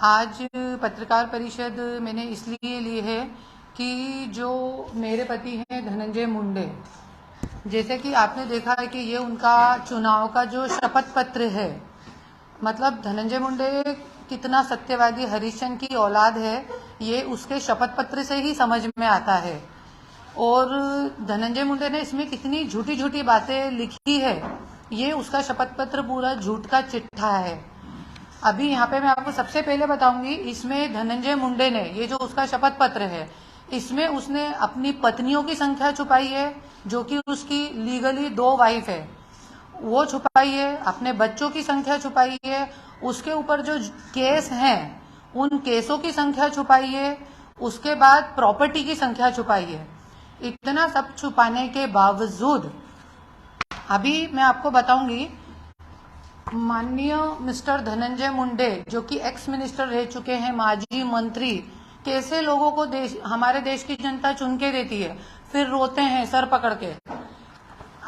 आज पत्रकार परिषद मैंने इसलिए ली है कि जो मेरे पति हैं धनंजय मुंडे, जैसे कि आपने देखा है कि ये उनका चुनाव का जो शपथ पत्र है, मतलब धनंजय मुंडे कितना सत्यवादी हरिश्चंद्र की औलाद है, ये उसके शपथ पत्र से ही समझ में आता है। और धनंजय मुंडे ने इसमें कितनी झूठी झूठी बातें लिखी है, ये उसका शपथ पत्र पूरा झूठ का चिट्ठा है। अभी यहाँ पे मैं आपको सबसे पहले बताऊंगी, इसमें धनंजय मुंडे ने ये जो उसका शपथ पत्र है, इसमें उसने अपनी पत्नियों की संख्या छुपाई है, जो कि उसकी लीगली 2 वाइफ है, वो छुपाई है। अपने बच्चों की संख्या छुपाई है। उसके ऊपर जो केस हैं उन केसों की संख्या छुपाई है। उसके बाद प्रॉपर्टी की संख्या छुपाई है। इतना सब छुपाने के बावजूद अभी मैं आपको बताऊंगी, माननीय मिस्टर धनंजय मुंडे जो कि एक्स मिनिस्टर रह चुके हैं, माजी मंत्री, कैसे लोगों को हमारे देश की जनता चुन के देती है, फिर रोते हैं सर पकड़ के।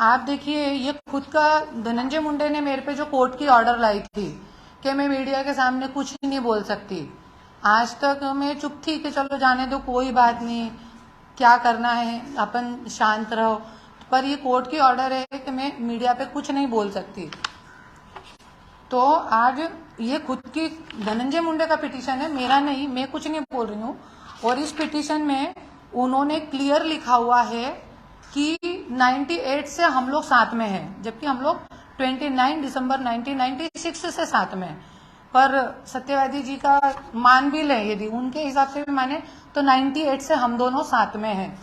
आप देखिए, ये खुद का धनंजय मुंडे ने मेरे पे जो कोर्ट की ऑर्डर लाई थी कि मैं मीडिया के सामने कुछ नहीं बोल सकती, आज तक मैं चुप थी कि चलो जाने दो, कोई बात नहीं, क्या करना है, अपन शांत रहो। पर ये कोर्ट की ऑर्डर है कि मैं मीडिया पे कुछ नहीं बोल सकती। तो आज ये खुद की धनंजय मुंडे का पिटीशन है, मेरा नहीं, मैं कुछ नहीं बोल रही हूँ। और इस पिटीशन में उन्होंने क्लियर लिखा हुआ है कि 98 से हम लोग साथ में हैं, जबकि हम लोग 29 दिसंबर 1996 से साथ में हैं। पर सत्यवादी जी का मान भी लें, यदि उनके हिसाब से भी माने तो 98 से हम दोनों साथ में हैं।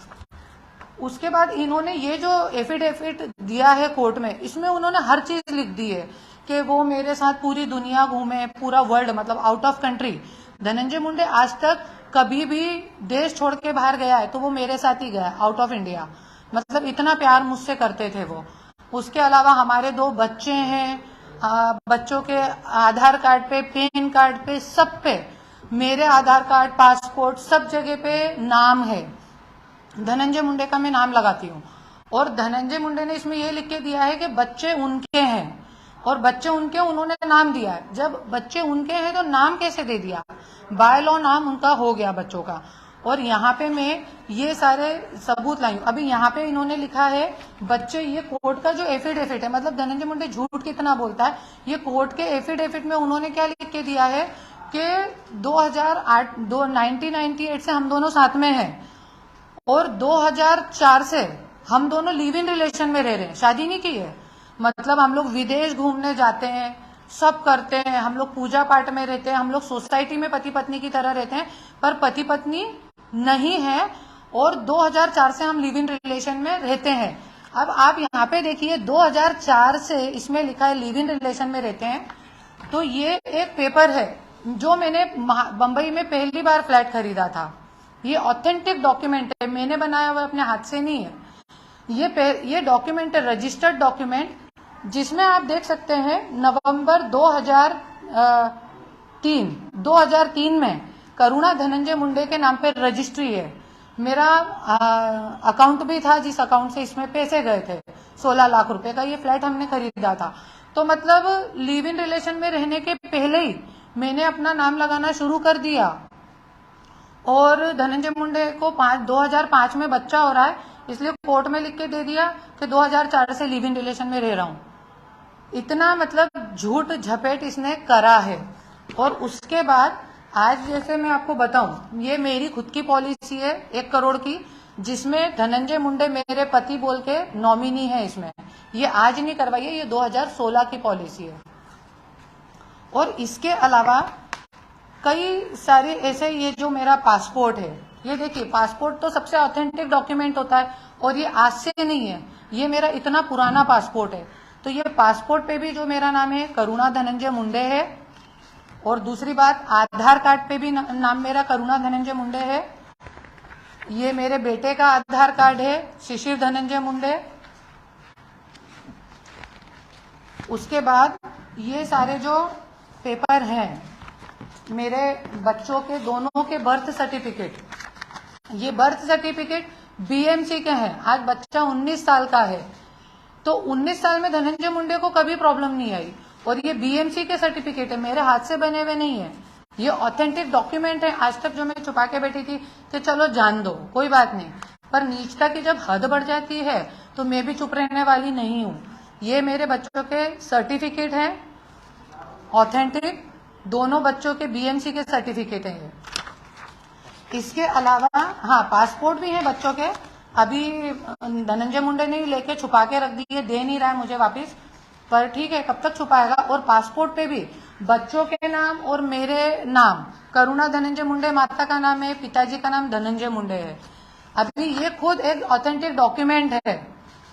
उसके बाद इन्होंने ये जो एफिडेविट दिया है कोर्ट में, इसमें उन्होंने हर चीज लिख दी है कि वो मेरे साथ पूरी दुनिया घूमे, पूरा वर्ल्ड, मतलब out of country. Dhananjay Munde आज तक कभी भी देश छोड़ के बाहर गया है तो वो मेरे साथ ही गया, आउट ऑफ इंडिया। मतलब इतना प्यार मुझसे करते थे वो। उसके अलावा हमारे 2 बच्चे हैं, बच्चों के आधार कार्ड पे, पैन कार्ड पे, सब पे, मेरे आधार कार्ड, पासपोर्ट, सब जगह पे नाम है धनंजय मुंडे का, मैं नाम लगाती हूँ। और धनंजय मुंडे ने इसमें ये लिख के दिया है कि बच्चे उनके हैं, और बच्चे उनके उन्होंने नाम दिया है। जब बच्चे उनके हैं तो नाम कैसे दे दिया? बाय लॉ नाम उनका हो गया बच्चों का। और यहाँ पे मैं ये सारे सबूत लाई हूँ। अभी यहाँ पे इन्होंने लिखा है बच्चे, ये कोर्ट का जो एफिडेविट है, मतलब धनंजय मुंडे झूठ कितना बोलता है, ये कोर्ट के एफिडेविट में उन्होंने क्या लिख के दिया है कि 1998 से हम दोनों साथ में हैं, और 2004 से हम दोनों लिव इन रिलेशन में रह रहे हैं, शादी नहीं की है। मतलब हम लोग विदेश घूमने जाते हैं, सब करते हैं, हम लोग पूजा पाठ में रहते हैं, हम लोग सोसाइटी में पति पत्नी की तरह रहते हैं, पर पति पत्नी नहीं है। और 2004 से हम लिव इन रिलेशन में रहते हैं। अब आप यहाँ पे देखिए, 2004 से इसमें लिखा है लिव इन रिलेशन में रहते हैं। तो ये एक पेपर है जो मैंने बंबई में पहली बार फ्लैट खरीदा था। ये ऑथेंटिक डॉक्यूमेंट है, मैंने बनाया हुआ अपने हाथ से नहीं है। ये डॉक्यूमेंट है, रजिस्टर्ड डॉक्यूमेंट, जिसमें आप देख सकते हैं नवंबर 2003 में करुणा धनंजय मुंडे के नाम पे रजिस्ट्री है। मेरा अकाउंट भी था, जिस अकाउंट से इसमें पैसे गए थे, 16 लाख रुपए का ये फ्लैट हमने खरीदा था। तो मतलब लिव इन रिलेशन में रहने के पहले ही मैंने अपना नाम लगाना शुरू कर दिया। और धनंजय मुंडे को 2005 में बच्चा हो रहा है, इसलिए कोर्ट में लिख के दे दिया कि 2004 से लिव इन रिलेशन में रह रहा हूं। इतना मतलब झूठ झपेट इसने करा है। और उसके बाद आज जैसे मैं आपको बताऊं, ये मेरी खुद की पॉलिसी है 1 करोड़ की, जिसमें धनंजय मुंडे मेरे पति बोल के नॉमिनी है। इसमें ये आज नहीं करवाई है, ये 2016 की पॉलिसी है। और इसके अलावा कई सारे ऐसे, ये जो मेरा पासपोर्ट है, ये देखिए, पासपोर्ट तो सबसे ऑथेंटिक डॉक्यूमेंट होता है, और ये आज से नहीं है, ये मेरा इतना पुराना पासपोर्ट है। तो ये पासपोर्ट पे भी जो मेरा नाम है करुणा धनंजय मुंडे है। और दूसरी बात, आधार कार्ड पे भी नाम मेरा करुणा धनंजय मुंडे है। ये मेरे बेटे का आधार कार्ड है, शिशिर धनंजय मुंडे। उसके बाद ये सारे जो पेपर हैं, मेरे बच्चों के दोनों के बर्थ सर्टिफिकेट, ये बर्थ सर्टिफिकेट बीएमसी के हैं। आज बच्चा 19 साल का है, तो 19 साल में धनंजय मुंडे को कभी प्रॉब्लम नहीं आई। और ये बीएमसी के सर्टिफिकेट है, मेरे हाथ से बने हुए नहीं है। ये ऑथेंटिक डॉक्यूमेंट है। आज तक जो मैं छुपा के बैठी थी कि चलो जान दो कोई बात नहीं, पर नीचता की जब हद बढ़ जाती है तो मैं भी चुप रहने वाली नहीं हूँ। ये मेरे बच्चों के सर्टिफिकेट हैं ऑथेंटिक, दोनों बच्चों के बीएमसी के सर्टिफिकेट हैं। इसके अलावा हाँ पासपोर्ट भी हैं बच्चों के, अभी धनंजय मुंडे ने लेके छुपा के रख दिए, दे नहीं रहा है मुझे वापस, पर ठीक है कब तक छुपाएगा। और पासपोर्ट पे भी बच्चों के नाम और मेरे नाम, करुणा धनंजय मुंडे माता का नाम है, पिताजी का नाम धनंजय मुंडे है। अभी ये खुद एक ऑथेंटिक डॉक्यूमेंट है।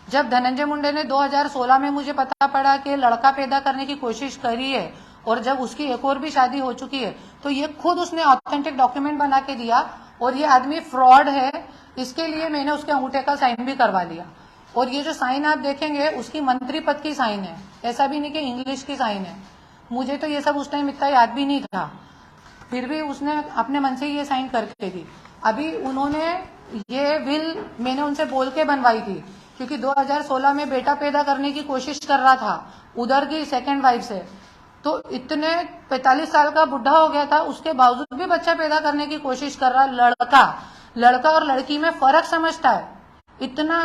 जब धनंजय मुंडे ने 2016 में मुझे पता पड़ा कि लड़का पैदा करने की कोशिश करी है और जब उसकी एक और भी शादी हो चुकी है, तो ये खुद उसने ऑथेंटिक डॉक्यूमेंट बना के दिया और ये आदमी फ्रॉड है। इसके लिए मैंने उसके अंगूठे का साइन भी करवा लिया। और ये जो साइन आप देखेंगे उसकी मंत्री पद की साइन है, ऐसा भी नहीं कि इंग्लिश की साइन है। मुझे तो ये सब उस टाइम इतना याद भी नहीं था, फिर भी उसने अपने मन से ये साइन करके दी। अभी उन्होंने ये विल मैंने उनसे बोल के बनवाई थी, क्योंकि 2016 में बेटा पैदा करने की कोशिश कर रहा था उधर की सेकेंड वाइफ से, तो इतने 45 साल का बुढ़ा हो गया था, उसके बावजूद भी बच्चा पैदा करने की कोशिश कर रहा। लड़का और लड़की में फर्क समझता है, इतना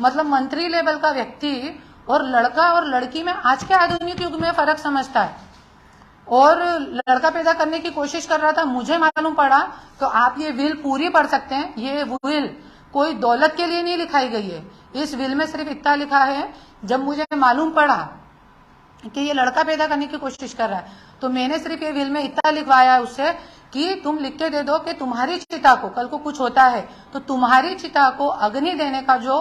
मतलब मंत्री लेवल का व्यक्ति और लड़का और लड़की में आज के आधुनिक युग में फर्क समझता है, और लड़का पैदा करने की कोशिश कर रहा था। मुझे मालूम पड़ा तो आप ये विल पूरी पढ़ सकते हैं। ये विल कोई दौलत के लिए नहीं लिखाई गई है, इस विल में सिर्फ इतना लिखा है, जब मुझे मालूम पड़ा कि ये लड़का पैदा करने की कोशिश कर रहा है तो मैंने सिर्फ ये विल में इतना लिखवाया उससे कि तुम लिख के दे दो कि तुम्हारी चिता को कल को कुछ होता है तो तुम्हारी चिता को अग्नि देने का जो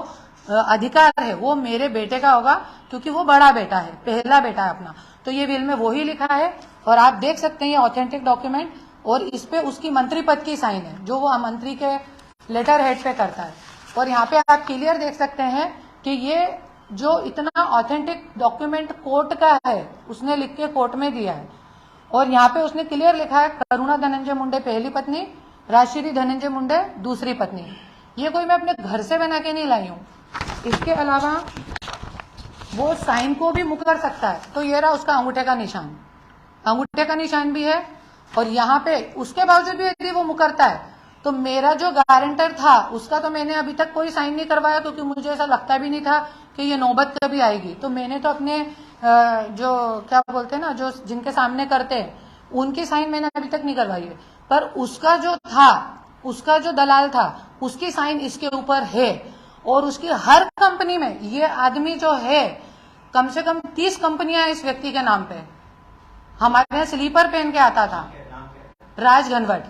अधिकार है वो मेरे बेटे का होगा, क्योंकि वो बड़ा बेटा है, पहला बेटा है अपना। तो ये विल में वही लिखा है और आप देख सकते हैं ये ऑथेंटिक डॉक्यूमेंट, और इस पे उसकी मंत्री पद की साइन है जो वो मंत्री के लेटर हेड पे करता है। और यहाँ पे आप क्लियर देख सकते हैं कि ये जो इतना ऑथेंटिक डॉक्यूमेंट कोर्ट का है, उसने लिख के कोर्ट में दिया है। और यहाँ पे उसने क्लियर लिखा है करुणा धनंजय मुंडे पहली पत्नी, राजश्री धनंजय मुंडे दूसरी पत्नी। ये कोई मैं अपने घर से बना के नहीं लाई हूँ। इसके अलावा वो साइन को भी मुकर सकता है, तो ये रहा उसका अंगूठे का निशान, अंगूठे का निशान भी है। और यहाँ पे उसके बावजूद भी यदि वो मुकरता है तो मेरा जो गारंटर था उसका तो मैंने अभी तक कोई साइन नहीं करवाया, क्योंकि मुझे ऐसा लगता भी नहीं था कि ये नौबत कभी आएगी। तो मैंने तो अपने जो क्या बोलते हैं ना, जो जिनके सामने करते हैं उनकी साइन मैंने अभी तक नहीं करवाई है, पर उसका जो था, उसका जो दलाल था, उसकी साइन इसके ऊपर है। और उसकी हर कंपनी में ये आदमी जो है, कम से कम 30 कंपनियां इस व्यक्ति के नाम पे। हमारे यहाँ स्लीपर पहन के आता था राज घनवट,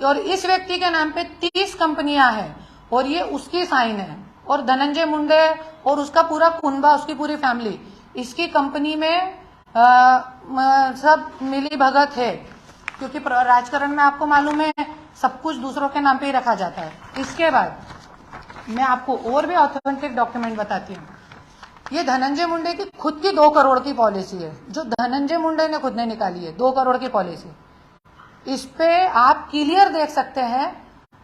और इस व्यक्ति के नाम पे 30 कंपनियां हैं और ये उसकी साइन है। और धनंजय मुंडे और उसका पूरा कुनबा, उसकी पूरी फैमिली इसकी कंपनी में सब मिली भगत है, क्योंकि राजकारण में आपको मालूम है सब कुछ दूसरों के नाम पे ही रखा जाता है। इसके बाद मैं आपको और भी ऑथेंटिक डॉक्यूमेंट बताती हूँ। ये धनंजय मुंडे की खुद की 2 करोड़ की पॉलिसी है, जो धनंजय मुंडे ने खुद ने निकाली है, 2 करोड़ की पॉलिसी। इस पे आप क्लियर देख सकते हैं,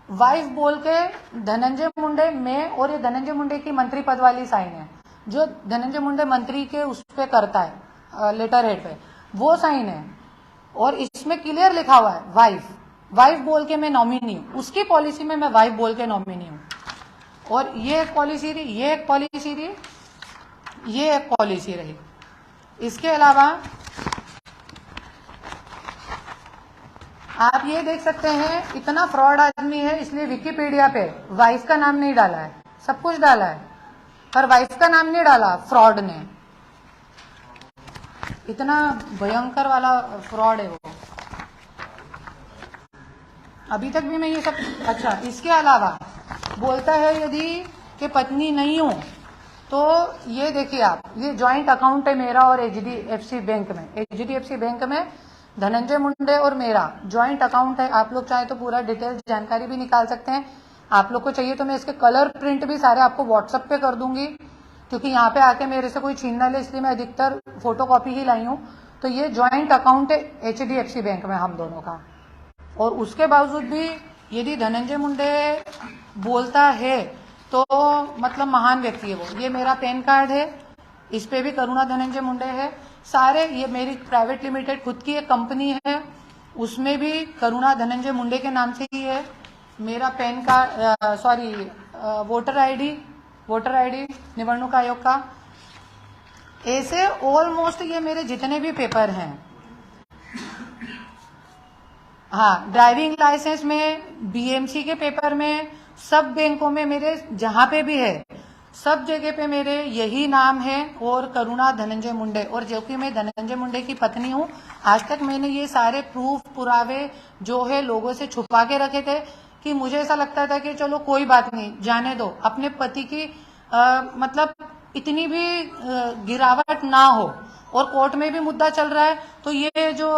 वाइफ बोल के धनंजय मुंडे में, और ये धनंजय मुंडे की मंत्री पद वाली साइन है, जो धनंजय मुंडे मंत्री के उस पे करता है लेटर हेड पे, वो साइन है। और इसमें क्लियर लिखा हुआ है वाइफ बोल के मैं नॉमिनी हूँ, उसकी पॉलिसी में मैं वाइफ बोल के नॉमिनी हूँ। और ये एक पॉलिसी रही, ये एक पॉलिसी रही, ये एक पॉलिसी रही। इसके अलावा आप ये देख सकते हैं, इतना फ्रॉड आदमी है, इसलिए विकिपीडिया पे वाइफ का नाम नहीं डाला है, सब कुछ डाला है पर वाइफ का नाम नहीं डाला फ्रॉड ने। इतना भयंकर वाला फ्रॉड है वो। अभी तक भी मैं ये सब अच्छा। इसके अलावा बोलता है यदि कि पत्नी नहीं हूं तो ये देखिए आप, ये ज्वाइंट अकाउंट है मेरा और एचडीएफसी बैंक में। एचडीएफसी बैंक में धनंजय मुंडे और मेरा ज्वाइंट अकाउंट है। आप लोग चाहे तो पूरा डिटेल जानकारी भी निकाल सकते हैं। आप लोग को चाहिए तो मैं इसके कलर प्रिंट भी सारे आपको व्हाट्सएप पे कर दूंगी, क्योंकि यहाँ पे आके मेरे से कोई छीन ना ले, इसलिए मैं अधिकतर फोटोकॉपी ही लाई हूँ। तो ये ज्वाइंट अकाउंट है एचडीएफसी बैंक में हम दोनों का। और उसके बावजूद भी यदि धनंजय मुंडे बोलता है तो मतलब महान व्यक्ति है वो। ये मेरा पैन कार्ड है, इस पे भी करुणा धनंजय मुंडे है। सारे ये मेरी प्राइवेट लिमिटेड खुद की एक कंपनी है, उसमें भी करुणा धनंजय मुंडे के नाम से ही है। मेरा pan card sorry voter ID निवडणूक आयोग का, ऐसे ऑलमोस्ट ये मेरे जितने भी पेपर हैं। हाँ, ड्राइविंग लाइसेंस में, बीएमसी के पेपर में, सब बैंकों में मेरे जहां पे भी है सब जगह पे मेरे यही नाम है और करुणा धनंजय मुंडे। और जो कि मैं धनंजय मुंडे की पत्नी हूँ, आज तक मैंने ये सारे प्रूफ पुरावे जो है लोगों से छुपा के रखे थे कि मुझे ऐसा लगता था कि चलो कोई बात नहीं, जाने दो, अपने पति की मतलब इतनी भी गिरावट ना हो। और कोर्ट में भी मुद्दा चल रहा है, तो ये जो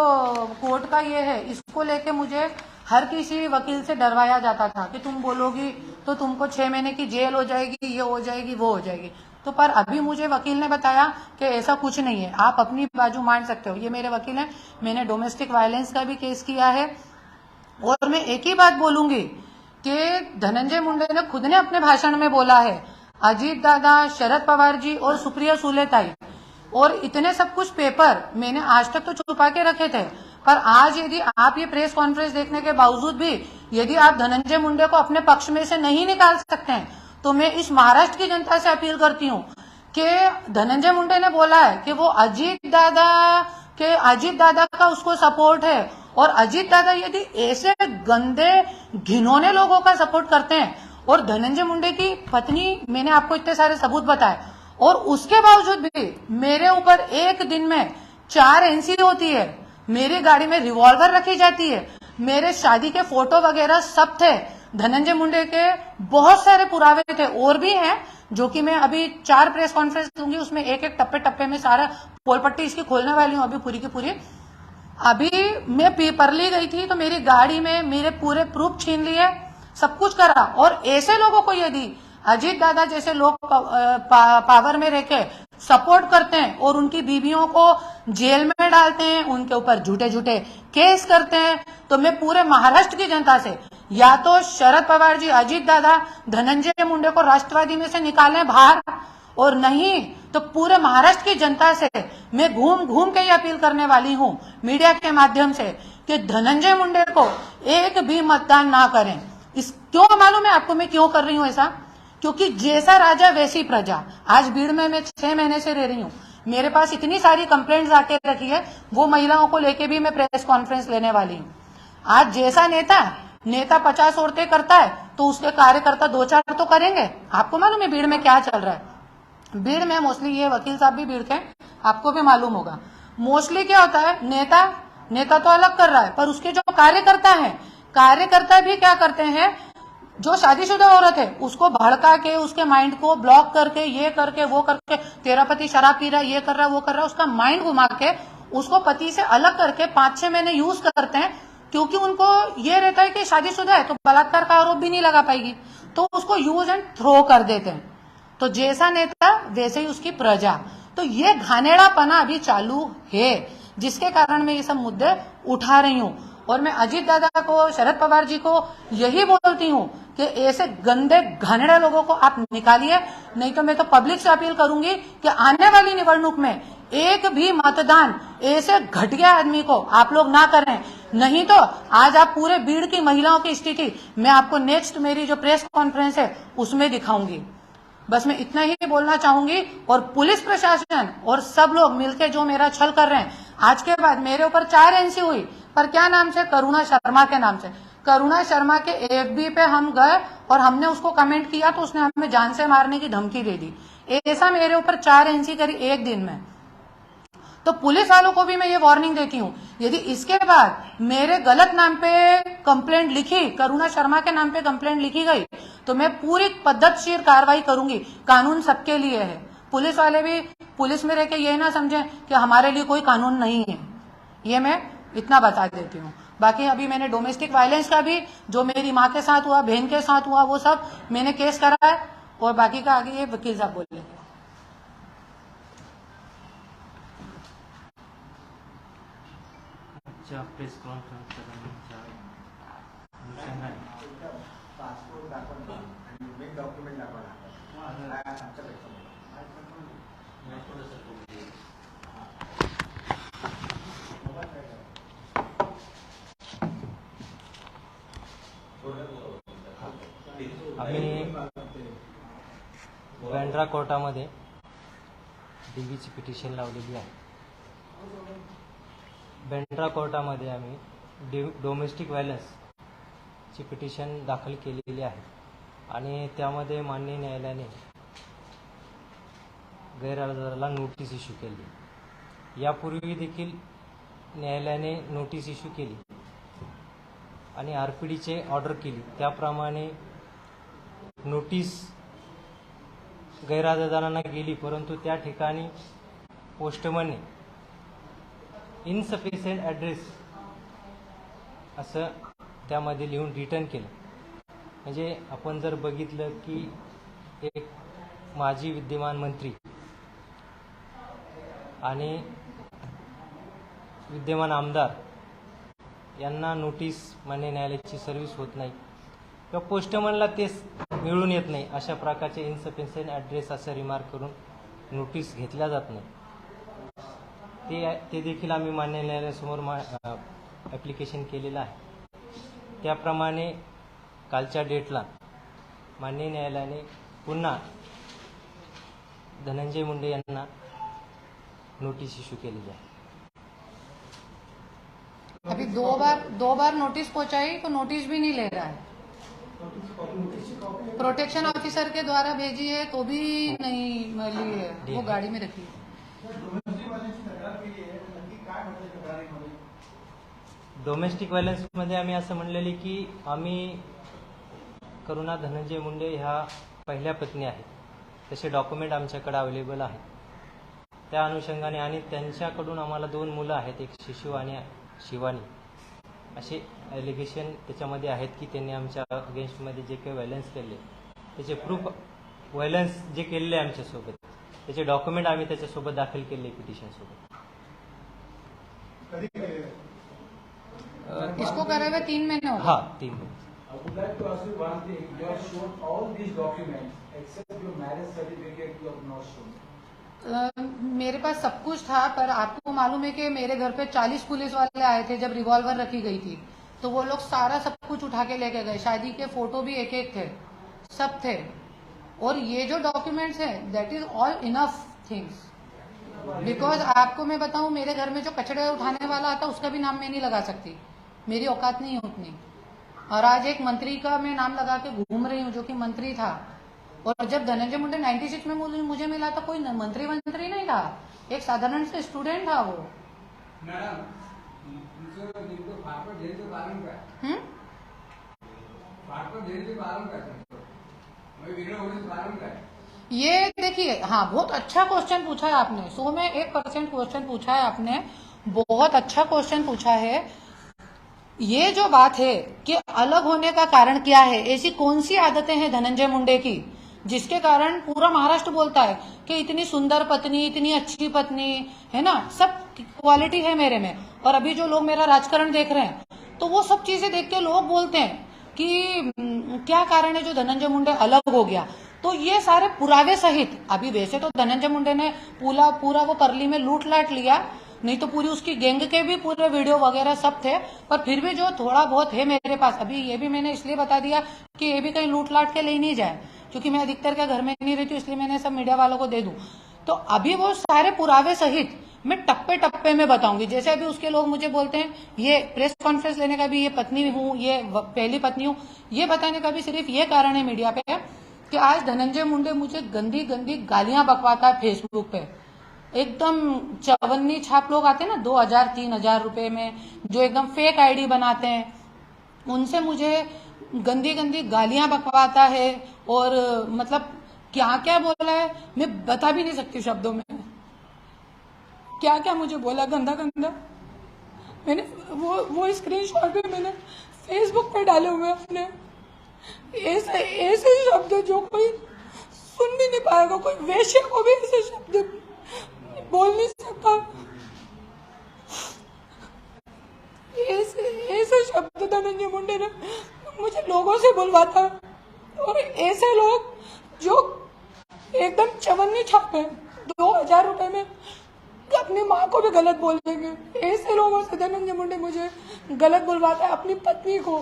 कोर्ट का ये है, इसको लेके मुझे हर किसी वकील से डरवाया जाता था कि तुम बोलोगी तो तुमको 6 महीने की जेल हो जाएगी, ये हो जाएगी, वो हो जाएगी। तो पर अभी मुझे वकील ने बताया कि ऐसा कुछ नहीं है, आप अपनी बाजू मान सकते हो। ये मेरे वकील हैं, मैंने डोमेस्टिक वायलेंस का भी केस किया है। और मैं एक ही बात बोलूंगी कि धनंजय मुंडे ने खुद ने अपने भाषण में बोला है, अजीत दादा, शरद पवार जी और सुप्रिया सुले ताई और इतने सब कुछ पेपर मैंने आज तक तो छुपा के रखे थे, पर आज यदि आप ये प्रेस कॉन्फ्रेंस देखने के बावजूद भी यदि आप धनंजय मुंडे को अपने पक्ष में से नहीं निकाल सकते हैं, तो मैं इस महाराष्ट्र की जनता से अपील करती हूँ कि धनंजय मुंडे ने बोला है कि वो अजीत दादा का उसको सपोर्ट है। और अजीत दादा यदि ऐसे गंदे घिनौने लोगों का सपोर्ट करते हैं, और धनंजय मुंडे की पत्नी, मैंने आपको इतने सारे सबूत बताए, और उसके बावजूद भी मेरे ऊपर एक दिन में 4 एनसी होती है, मेरी गाड़ी में रिवॉल्वर रखी जाती है, मेरे शादी के फोटो वगैरह सब थे, धनंजय मुंडे के बहुत सारे पुरावे थे और भी हैं, जो कि मैं अभी 4 प्रेस कॉन्फ्रेंस दूंगी, उसमें एक एक टप्पे टप्पे में सारा पोल पट्टी इसकी खोलने वाली हूँ अभी पूरी की पूरी। अभी मैं पेपरली गई थी तो मेरी गाड़ी में मेरे पूरे प्रूफ छीन लिए, सब कुछ करा। और ऐसे लोगों को यदि अजीत दादा जैसे लोग पावर में रहकर सपोर्ट करते हैं और उनकी बीवियों को जेल में डालते हैं, उनके ऊपर झूठे झूठे केस करते हैं, तो मैं पूरे महाराष्ट्र की जनता से, या तो शरद पवार जी, अजीत दादा, धनंजय मुंडे को राष्ट्रवादी में से निकालें बाहर, और नहीं तो पूरे महाराष्ट्र की जनता से मैं घूम घूम के ये अपील करने वाली हूं मीडिया के माध्यम से कि धनंजय मुंडे को एक भी मतदान ना करें। इस क्यों मालूम है आपको मैं क्यों कर रही हूं ऐसा? क्योंकि जैसा राजा वैसी प्रजा। आज भीड़ में मैं 6 महीने से रह रही हूं, मेरे पास इतनी सारी कंप्लेंट्स आके रखी है, वो महिलाओं को लेके भी मैं प्रेस कॉन्फ्रेंस लेने वाली हूं। आज जैसा नेता 50 औरतें करता है तो उसके कार्यकर्ता 2-4 तो करेंगे। आपको मालूम है भीड़ में क्या चल रहा है? भीड़ में मोस्टली, ये वकील साहब भी भीड़ के, आपको भी मालूम होगा, मोस्टली क्या होता है, नेता तो अलग कर रहा है, पर उसके जो कार्यकर्ता भी क्या करते हैं, जो शादीशुदा औरत है उसको भड़का के, उसके माइंड को ब्लॉक करके, ये करके वो करके, तेरा पति शराब पी रहा है, ये कर रहा है, वो कर रहा है, उसका माइंड घुमा के उसको पति से अलग करके 5-6 महीने यूज करते हैं। क्योंकि उनको ये रहता है कि शादीशुदा है तो बलात्कार का आरोप भी नहीं लगा पाएगी, तो उसको यूज एंड थ्रो कर देते हैं। तो जैसा नेता वैसे ही उसकी प्रजा। तो ये घानेड़ापना अभी चालू है, जिसके कारण मैं ये सब मुद्दे उठा रही हूं। और मैं अजीत दादा को, शरद पवार जी को यही बोलती हूं कि ऐसे गंदे घानेड़ा लोगों को आप निकालिए, नहीं तो मैं तो पब्लिक से अपील करूंगी कि आने वाली निवडणूक में एक भी मतदान ऐसे घटिया आदमी को आप लोग ना करें। नहीं तो आज आप पूरे भीड़ की महिलाओं की स्थिति मैं आपको नेक्स्ट मेरी जो प्रेस कॉन्फ्रेंस है उसमें दिखाऊंगी। बस मैं इतना ही बोलना चाहूंगी। और पुलिस प्रशासन और सब लोग मिलकर जो मेरा छल कर रहे हैं, आज के बाद मेरे ऊपर 4 एनसी हुई, पर क्या नाम से, करुणा शर्मा के नाम से। करुणा शर्मा के एफबी पे हम गए और हमने उसको कमेंट किया तो उसने हमें जान से मारने की धमकी दे दी। ऐसा मेरे ऊपर 4 एनसी करी एक दिन में। तो पुलिस वालों को भी मैं ये वार्निंग देती हूँ, यदि इसके बाद मेरे गलत नाम पे कंप्लेंट लिखी, करुणा शर्मा के नाम पे कंप्लेंट लिखी गई, तो मैं पूरी पद्धतिशीर कार्रवाई करूंगी। कानून सबके लिए है। पुलिस वाले भी पुलिस में रह के ये ना समझें कि हमारे लिए कोई कानून नहीं है, ये मैं इतना बता देती हूँ। बाकी अभी मैंने डोमेस्टिक वायलेंस का भी, जो मेरी माँ के साथ हुआ, बहन के साथ हुआ, वो सब मैंने केस करा है, और बाकी का आगे ये वकील साहब बोलेंगे। प्रेस कॉन्फ्रेंस पासपोर्ट दाखवला आणि मेन डॉक्युमेंट दाखवला आमच्यापेक्षा आम्ही बँड्रा कोर्टामध्ये डीबीची पिटिशन लावलेली आहे. बँड्रा कोर्टामध्ये आम्ही डोमेस्टिक व्हायलन्सची पिटिशन दाखल केलेली आहे आणि त्यामध्ये माननीय न्यायालयाने गैरहजराला नोटीस इश्यू केली. यापूर्वी देखील न्यायालयाने नोटीस इश्यू केली आणि आरपीडीचे ऑर्डर केली. त्याप्रमाणे नोटीस गैरहजरांना गेली, परंतु त्या ठिकाणी पोस्टमनने इनसफिशियंट ॲड्रेस असं त्यामध्ये लिहून रिटर्न केलं. म्हणजे आपण जर बघितलं की एक माजी विद्यमान मंत्री आणि विद्यमान आमदार यांना नोटीस मान्य न्यायालयाची सर्व्हिस होत नाही किंवा पोस्टमनला तेच मिळून येत नाही, अशा प्रकारचे इनसफिशियंट ॲड्रेस असं रिमार्क करून नोटीस घेतल्या जात नाही. ते देखील आम्ही मान्य न्यायालयासमोर ॲप्लिकेशन केलेलं आहे. त्याप्रमाणे कालच्या डेटला मान्य न्यायालयाने पुन्हा धनंजय मुंडे यांना नोटीस इश्यू केलेली आहे. अभी दो बार नोटिस पहुंचाई तो नोटिस भी नहीं ले रहा है. प्रोटेक्शन ऑफिसर के द्वारा भेजी है तो भी नहीं ली है, वो गाड़ी में रखी है. डोमेस्टिक व्हायलन्समध्ये आम्ही असं म्हणलेले की आम्ही करुणा धनंजय मुंडे ह्या पहिल्या पत्नी आहेत, तसे डॉक्युमेंट आमच्याकडे अवेलेबल आहेत. त्या अनुषंगाने आणि त्यांच्याकडून आम्हाला 2 मुलं आहेत, एक शिशू आणि शिवानी, असे ॲलिगेशन त्याच्यामध्ये आहेत की त्यांनी आमच्या अगेन्स्टमध्ये जे काही व्हायलन्स केले त्याचे प्रूफ, व्हायलन्स जे केलेले आमच्यासोबत त्याचे डॉक्युमेंट आम्ही त्याच्यासोबत दाखल केले पिटिशनसोबत. इसको करे हुए 3 महीने हो गए. हाँ, 3 महीने. I would like to ask you one thing. You have shown all these documents except your marriage certificate you have not shown. मेरे पास सब कुछ था, पर आपको मालूम है कि मेरे घर पे 40 पुलिस वाले आए थे जब रिवॉल्वर रखी गई थी, तो वो लोग सारा सब कुछ उठा के लेके गए. शादी के फोटो भी एक एक थे, सब थे. और ये जो डॉक्यूमेंट्स हैं that is all enough things. Because आपको मैं बताऊं, मेरे घर में जो कचड़े उठाने वाला आता उसका भी नाम मैं नहीं लगा सकती, मेरी औकात नहीं है उतनी. और आज एक मंत्री का मैं नाम लगा के घूम रही हूँ जो कि मंत्री था. और जब धनंजय मुंडे 96 में मुझे मिला था, कोई मंत्री नहीं था, एक साधारण से स्टूडेंट था वो. ये देखिए, हाँ, बहुत अच्छा क्वेश्चन पूछा है आपने. 100 में 1% क्वेश्चन पूछा है आपने, बहुत अच्छा क्वेश्चन पूछा है. ये जो बात है कि अलग होने का कारण क्या है, ऐसी कौन सी आदतें हैं धनंजय मुंडे की जिसके कारण पूरा महाराष्ट्र बोलता है कि इतनी सुंदर पत्नी, इतनी अच्छी पत्नी है ना, सब क्वालिटी है मेरे में. और अभी जो लोग मेरा राजकारण देख रहे हैं तो वो सब चीजें देख के लोग बोलते हैं कि क्या कारण है जो धनंजय मुंडे अलग हो गया. तो ये सारे पुरावे सहित, अभी वैसे तो धनंजय मुंडे ने पूरा वो परली में लूट लाट लिया, नहीं तो पूरी उसकी गैंग के भी पूरे वीडियो वगैरह सब थे. पर फिर भी जो थोड़ा बहुत है मेरे पास, अभी ये भी मैंने इसलिए बता दिया कि ये भी कहीं लूट लाट के ले नहीं जाए, क्योंकि मैं अधिकतर क्या घर में नहीं रहती हूँ, इसलिए मैंने सब मीडिया वालों को दे दूं. तो अभी वो सारे पुरावे सहित मैं टप्पे टप्पे में बताऊंगी. जैसे अभी उसके लोग मुझे बोलते हैं, ये प्रेस कॉन्फ्रेंस लेने का भी ये पत्नी हूँ, ये पहली पत्नी हूँ, ये बताने का भी सिर्फ ये कारण है मीडिया पे कि आज धनंजय मुंडे मुझे गंदी गंदी गालियां बकवाता है फेसबुक पे. एकदम चवन्नी छाप लोग आते हैं ना 2000-3000 रुपए में, जो एकदम फेक आईडी बनाते हैं, उनसे मुझे गंदी गंदी गालियां बकवाता है. और मतलब क्या क्या बोला है मैं बता भी नहीं सकती शब्दों में. क्या क्या मुझे बोला गंदा गंदा. मैंने वो स्क्रीनशॉट भी मैंने फेसबुक पे डाले हुए अपने. ऐसे शब्द जो कोई सुन भी नहीं पाएगा, कोई वैश्य को भी ऐसे शब्द बोल नहीं सकता. ऐसे शब्द धनंजय मुंडे ने मुझे लोगों से बुलवाता. और ऐसे लोग जो एकदम चवन्नी छाप है, 2000 रुपए में अपनी माँ को भी गलत बोल देंगे, ऐसे लोगों से धनंजय मुंडे मुझे गलत बुलवाता है. अपनी पत्नी को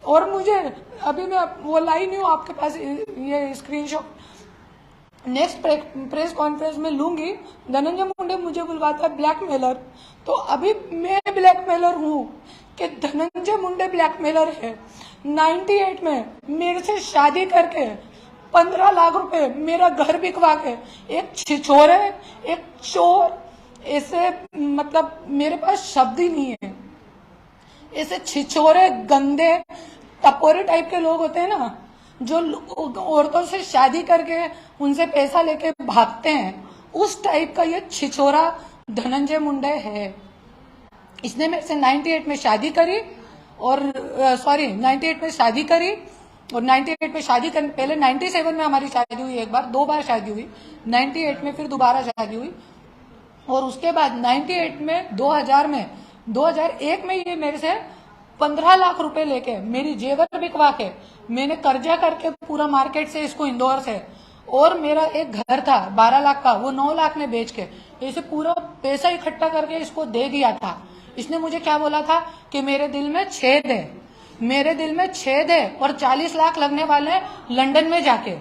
और मुझे अभी मैं वो लाई नहीं हूँ आपके पास ये स्क्रीनशॉट, नेक्स्ट प्रेस कॉन्फ्रेंस में लूंगी। धनंजय मुंडे मुझे बुलवाता है ब्लैकमेलर, तो अभी मैं ब्लैकमेलर हूँ कि धनंजय मुंडे ब्लैकमेलर है। 98 में मेरे से शादी करके 15 लाख रुपए मेरा घर बिकवा के एक छिछोरे, एक चोर, ऐसे मतलब मेरे पास शब्द ही नहीं है। ऐसे छिछोरे, गंदे, टपोरे टाइप के लोग होते हैं ना, जो औरतों से शादी करके उनसे पैसा लेके भागते हैं, उस टाइप का ये छिछोरा धनंजय मुंडे है। इसने मेरे से 98 में शादी करी और 98 में शादी करी और 98 में शादी करने पहले 97 में हमारी शादी हुई, एक बार, 2 बार शादी हुई, 98 में फिर दोबारा शादी हुई और उसके बाद 98 में 2001 में ये मेरे से 15 लाख रुपए लेके मेरी जेवर बिकवा के मैंने कर्जा करके पूरा मार्केट से इसको इंदौर से, और मेरा एक घर था 12 लाख का, वो 9 लाख में बेच के ऐसे पूरा पैसा इकट्ठा करके इसको दे दिया था। इसने मुझे क्या बोला था कि मेरे दिल में छेद है, मेरे दिल में छेद है और 40 लाख लगने वाले हैं लंदन में जाके,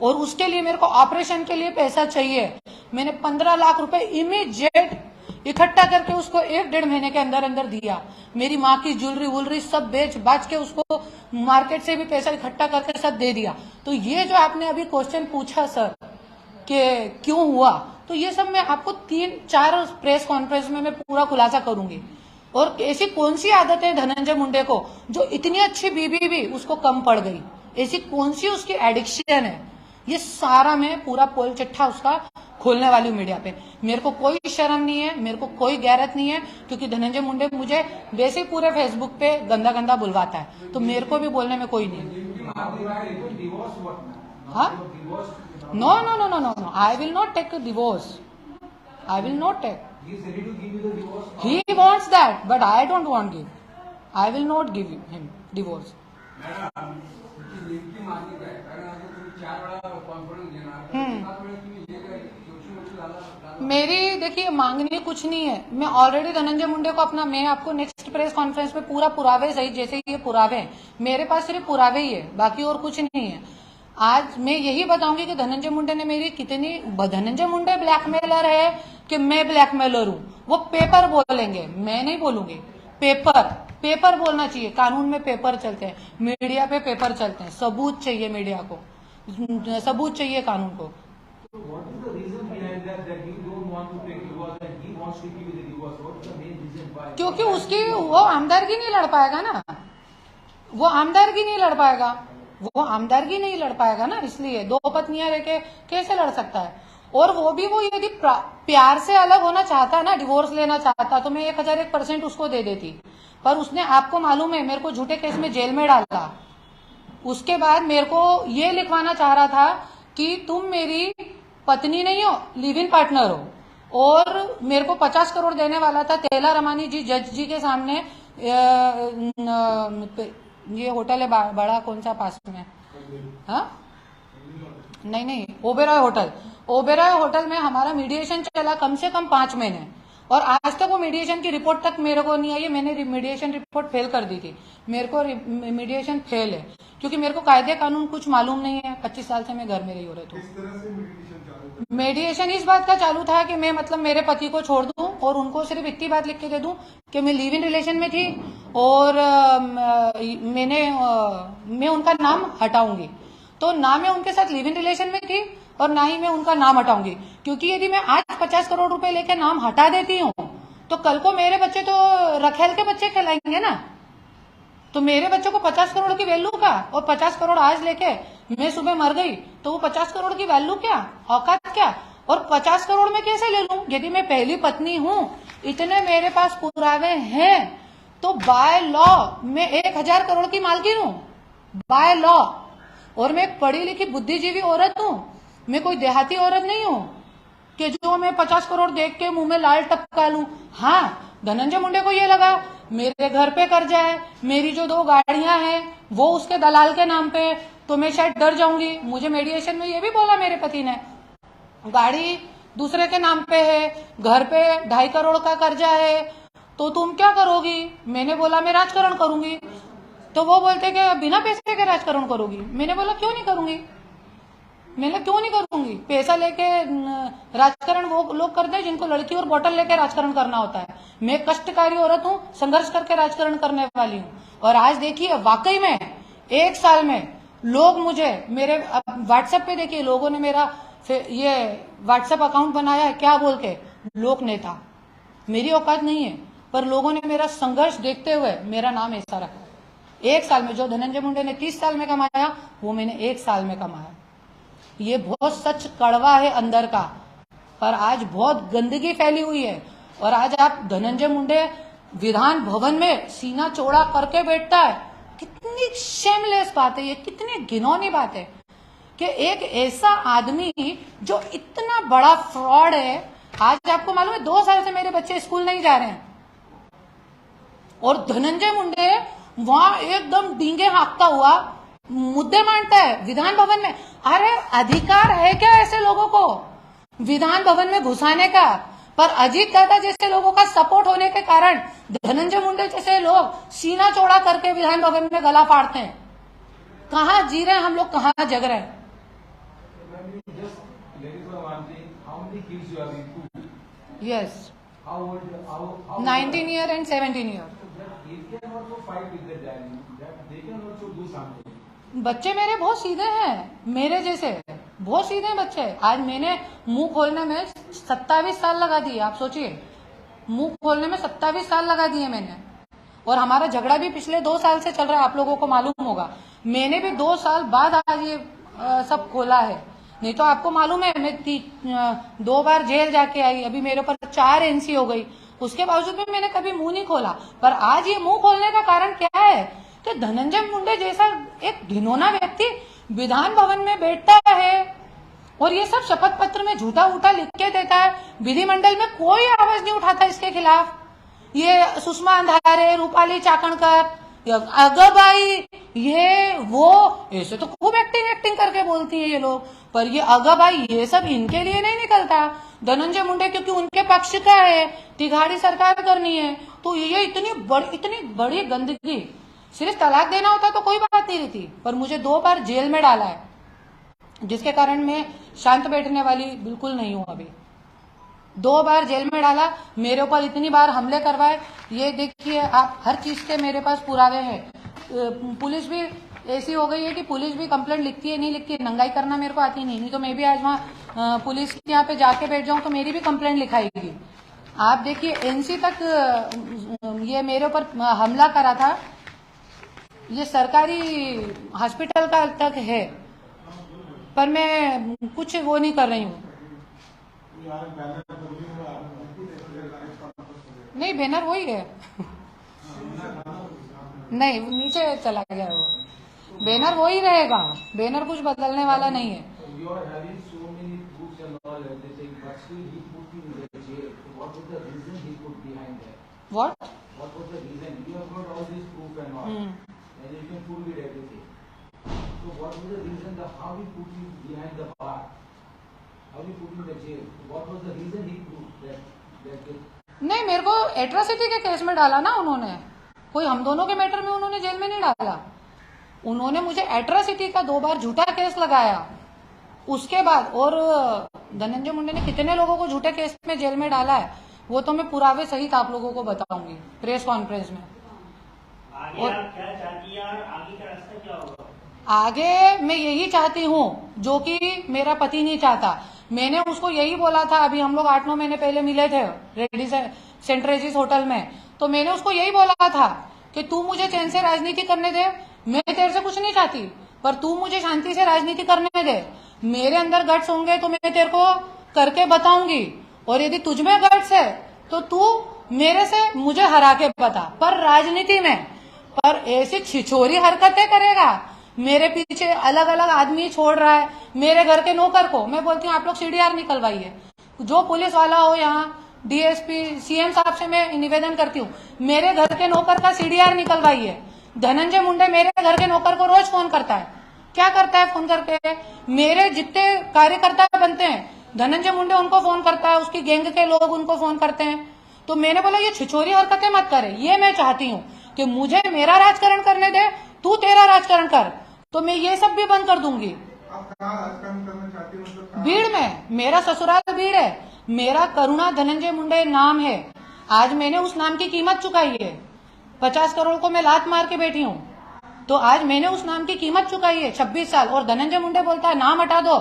और उसके लिए मेरे को ऑपरेशन के लिए पैसा चाहिए। मैंने 15 लाख रुपए इमीडिएट इकट्ठा करके उसको 1-1.5 महीने के अंदर अंदर दिया। मेरी माँ की ज्वेलरी वुलरी सब बेच बाच के उसको मार्केट से भी पैसा इकट्ठा करके सब दे दिया। तो ये जो आपने अभी क्वेश्चन पूछा सर कि क्यों हुआ, तो ये सब मैं आपको 3-4 प्रेस कॉन्फ्रेंस में मैं पूरा खुलासा करूंगी। और ऐसी कौन सी आदत है धनंजय मुंडे को जो इतनी अच्छी बीबी भी उसको कम पड़ गई, ऐसी कौन सी उसकी एडिक्शन है, ये सारा मैं पूरा पोल चिट्ठा उसका खोलने वाली हूँ मीडिया पे। मेरे को कोई शर्म नहीं है, मेरे को कोई गैरत नहीं है, क्योंकि धनंजय मुंडे मुझे वैसे पूरे फेसबुक पे गंदा गंदा बुलवाता है, तो मेरे को भी बोलने में कोई नहीं है। हाँ, no no no no no no, I will not take divorce, I will not take. He wants that, but I don't want give. I will not give him divorce. मेरी देखिए मांगनी कुछ नहीं है, मैं ऑलरेडी धनंजय मुंडे को अपना, मैं आपको नेक्स्ट प्रेस कॉन्फ्रेंस में पूरा पुरावे सही, जैसे ये पुरावे हैं मेरे पास, सिर्फ पुरावे ही है, बाकी और कुछ नहीं है। आज मैं यही बताऊंगी कि धनंजय मुंडे ने मेरी कितनी, धनंजय मुंडे ब्लैकमेलर है कि मैं ब्लैकमेलर हूं, वो पेपर बोलेंगे, मैं नहीं बोलूंगी। पेपर बोलना चाहिए, कानून में पेपर चलते हैं, मीडिया पे पेपर चलते हैं, सबूत चाहिए मीडिया को, सबूत चाहिए कानून को। क्योंकि उसकी वो आमदारगी नहीं लड़ पाएगा ना, वो आमदारगी नहीं लड़ पाएगा, वो आमदारगी नहीं लड़ पाएगा ना, इसलिए 2 पत्नियां लेके कैसे लड़ सकता है। और वो भी वो यदि प्यार से अलग होना चाहता है ना, डिवोर्स लेना चाहता, तो मैं 1001% उसको दे देती, पर उसने, आपको मालूम है, मेरे को झूठे केस में जेल में डाला। उसके बाद मेरे को ये लिखवाना चाह रहा था कि तुम मेरी पत्नी नहीं हो, लिव इन पार्टनर हो, और मेरे को 50 करोड़ देने वाला था। तेला रमानी जी जज जी के सामने, ये होटल है बड़ा, कौन सा पास में, हाँ नहीं, ओबेरॉय होटल में हमारा मीडिएशन चला कम से कम 5 महीने, और आज तक वो मीडिएशन की रिपोर्ट तक मेरे को नहीं आई है। मैंने मीडिएशन रिपोर्ट फेल कर दी थी, मेरे को मीडिएशन फेल है, क्योंकि मेरे को कायदे कानून कुछ मालूम नहीं है। 25 साल से मैं घर में रही हो रहे, तो मीडिएशन इस बात का चालू था कि मैं मतलब मेरे पति को छोड़ दूं और उनको सिर्फ इतनी बात लिख के दे दूं कि मैं लिव इन रिलेशन में थी और मैं उनका नाम हटाऊंगी। तो ना मैं उनके साथ लिव इन रिलेशन में थी और ना ही मैं उनका नाम हटाऊंगी, क्योंकि यदि मैं आज 50 करोड़ रुपए लेके नाम हटा देती हूँ तो कल को मेरे बच्चे तो रखेल के बच्चे कहलाएंगे ना, तो मेरे बच्चों को 50 करोड़ की वैल्यू का, और 50 करोड़ आज लेके मैं सुबह मर गई तो वो 50 करोड़ की वैल्यू क्या, औकात क्या, और 50 करोड़ में कैसे ले लूं। यदि मैं पहली पत्नी हूं, इतने मेरे पास पुरावे हैं, तो बाय लॉ मैं 1000 करोड़ की मालकिन हूं, बाय लॉ। और मैं एक पढ़ी लिखी बुद्धिजीवी औरत हूं, मैं कोई देहाती औरत नहीं हूं कि जो मैं 50 करोड़ देख के मुंह में लाल टपका लूं। हाँ, धनंजय मुंडे को ये लगा मेरे घर पे कर्जा है, मेरी जो 2 गाड़ियां हैं वो उसके दलाल के नाम पे, तो मैं शायद डर जाऊंगी। मुझे मीडिएशन में ये भी बोला मेरे पति ने, गाड़ी दूसरे के नाम पे है, घर पे 2.5 करोड़ का कर्जा है, तो तुम क्या करोगी। मैंने बोला मैं राजकारण करूंगी। तो वो बोलते कि बिना पैसे के राजकारण करोगी। मैंने बोला क्यों नहीं करूंगी, मैंने क्यों नहीं करूंगी। पैसा लेके राजकारण वो लोग करते हैं जिनको लड़की और बोतल लेके राजकारण करना होता है। मैं कष्टकारी औरत हूँ, संघर्ष करके राजकारण करने वाली हूँ। और आज देखिए वाकई में 1 साल में लोग मुझे मेरे व्हाट्सएप पे देखिए लोगों ने मेरा ये व्हाट्सएप अकाउंट बनाया है क्या बोल के, लोक नेता। मेरी औकात नहीं है पर लोगों ने मेरा संघर्ष देखते हुए मेरा नाम ऐसा रखा। 1 साल में जो धनंजय मुंडे ने 30 साल में कमाया वो मैंने 1 साल में कमाया। ये बहुत सच कड़वा है अंदर का, पर आज बहुत गंदगी फैली हुई है। और आज आप धनंजय मुंडे विधान भवन में सीना चौड़ा करके बैठता है। कितनी शेमलेस बात है ये, कितनी घिनौनी बात है कि एक ऐसा आदमी जो इतना बड़ा फ्रॉड है। आज आपको मालूम है 2 साल से मेरे बच्चे स्कूल नहीं जा रहे हैं और धनंजय मुंडे वहां एकदम डींगे हाँकता हुआ मुद्दे मांगता है विधान भवन में। अरे अधिकार है क्या ऐसे लोगों को विधान भवन में घुसाने का? पर अजीत दादा जैसे लोगों का सपोर्ट होने के कारण धनंजय मुंडे जैसे लोग सीना चौड़ा करके विधान भवन में गला फाड़ते हैं। कहाँ जी रहे हैं हम लोग, कहाँ जग रहे हैं? Yes, 19 year and 17 year. बच्चे मेरे बहुत सीधे हैं, मेरे जैसे बहुत सीधे हैं बच्चे। आज मैंने मुंह खोलने में 27 साल लगा दिए। आप सोचिए, मुंह खोलने में 27 साल लगा दिए मैंने। और हमारा झगड़ा भी पिछले 2 साल से चल रहा है, आप लोगों को मालूम होगा। मैंने भी 2 साल बाद आज ये सब खोला है, नहीं तो आपको मालूम है मैं 2 बार जेल जाके आई। अभी मेरे ऊपर 4 NC हो गई, उसके बावजूद भी मैंने कभी मुंह नहीं खोला। पर आज ये मुंह खोलने का कारण क्या है कि धनंजय मुंडे जैसा एक घिनौना व्यक्ति विधान भवन में बैठता है और ये सब शपथ पत्र में झूठा उठा लिख के देता है। विधिमंडल में कोई आवाज नहीं उठाता इसके खिलाफ। ये सुषमा अंधारे, रूपाली चाकणकर, अगर भाई ये वो ऐसे तो खूब एक्टिंग करके बोलती है ये लोग, पर ये अगर भाई ये सब इनके लिए नहीं निकलता। धनंजय मुंडे क्योंकि उनके पक्ष का है, तिघाड़ी सरकार करनी है, तो ये इतनी बड़ी गंदगी। सिर्फ तलाक देना होता तो कोई बात नहीं रहती, पर मुझे 2 बार जेल में डाला है, जिसके कारण मैं शांत बैठने वाली बिल्कुल नहीं हूं। अभी 2 बार जेल में डाला, मेरे ऊपर इतनी बार हमले करवाए। ये देखिए आप, हर चीज के मेरे पास पुरावे हैं। पुलिस भी ऐसी हो गई है कि पुलिस भी कंप्लेंट लिखती है, नहीं लिखती है। नंगाई करना मेरे को आती नहीं तो मैं भी आज वहाँ पुलिस के यहाँ पे जाके बैठ जाऊं तो मेरी भी कंप्लेंट लिखाएगी। आप देखिए NC तक ये मेरे ऊपर हमला करा था, ये सरकारी हॉस्पिटल का तक है, पर मैं कुछ वो नहीं कर रही हूँ। नहीं, बैनर वही है नहीं, नीचे चला गया वो। बैनर वही रहेगा, बैनर कुछ बदलने वाला नहीं है। What? What was the reason? You have got all this proof and all, and you can prove it everything. So what was the reason? How he put you behind the bar? How he put you in the jail? What was the reason he proved that? नहीं, मेरे को atrocity के case में डाला ना उन्होंने, कोई हम दोनों के मैटर में उन्होंने जेल में नहीं डाला। उन्होंने मुझे एट्रोसिटी का 2 बार झूठा केस लगाया। उसके बाद और धनंजय मुंडे ने कितने लोगों को झूठे केस में जेल में डाला है वो तो मैं पुरावे सहित आप लोगों को बताऊंगी प्रेस कॉन्फ्रेंस में। आगे आप क्या चाहती हैं और आगे का रास्ता क्या होगा? आगे मैं यही चाहती हूँ जो कि मेरा पति नहीं चाहता। मैंने उसको यही बोला था, अभी हम लोग 8-9 महीने पहले मिले थे रेडी सेंट रेजिस होटल में, तो मैंने उसको यही बोला था कि तू मुझे चैन से राजनीति करने दे, मैं तेरे से कुछ नहीं चाहती, पर तू मुझे शांति से राजनीति करने दे। मेरे अंदर गट्स होंगे तो मैं तेरे को करके बताऊंगी, और यदि तुझ में गट्स है तो तू मेरे से मुझे हरा के बता। पर राजनीति में पर ऐसी छिछोरी हरकतें करेगा, मेरे पीछे अलग अलग आदमी छोड़ रहा है। मेरे घर के नौकर को मैं बोलती हूँ आप लोग CDR निकलवाइए, जो पुलिस वाला हो यहाँ DSP CM साहब से मैं निवेदन करती हूँ, मेरे घर के नौकर का CDR निकलवाइए। धनंजय मुंडे मेरे घर के नौकर को रोज फोन करता है, क्या करता है फोन करके, मेरे जितने कार्यकर्ता बनते हैं धनंजय मुंडे उनको फोन करता है, उसकी गैंग के लोग उनको फोन करते हैं। तो मैंने बोला ये छिछोरी हरकतें मत करे, ये मैं चाहती हूँ। कि मुझे मेरा राजकारण करने दे, तू तेरा राजकारण कर, तो मैं ये सब भी बंद कर दूंगी। आप कहाँ राजकारण करना चाहती हो? मतलब कहाँ? भीड़ में, मेरा ससुराल भीड़ है, मेरा करुणा धनंजय मुंडे नाम है। आज मैंने उस नाम की कीमत चुकाई है। 50 करोड़ को मैं लात मार के बैठी हूँ, तो आज मैंने उस नाम की कीमत चुकाई है 26 साल। और धनंजय मुंडे बोलता है नाम हटा दो,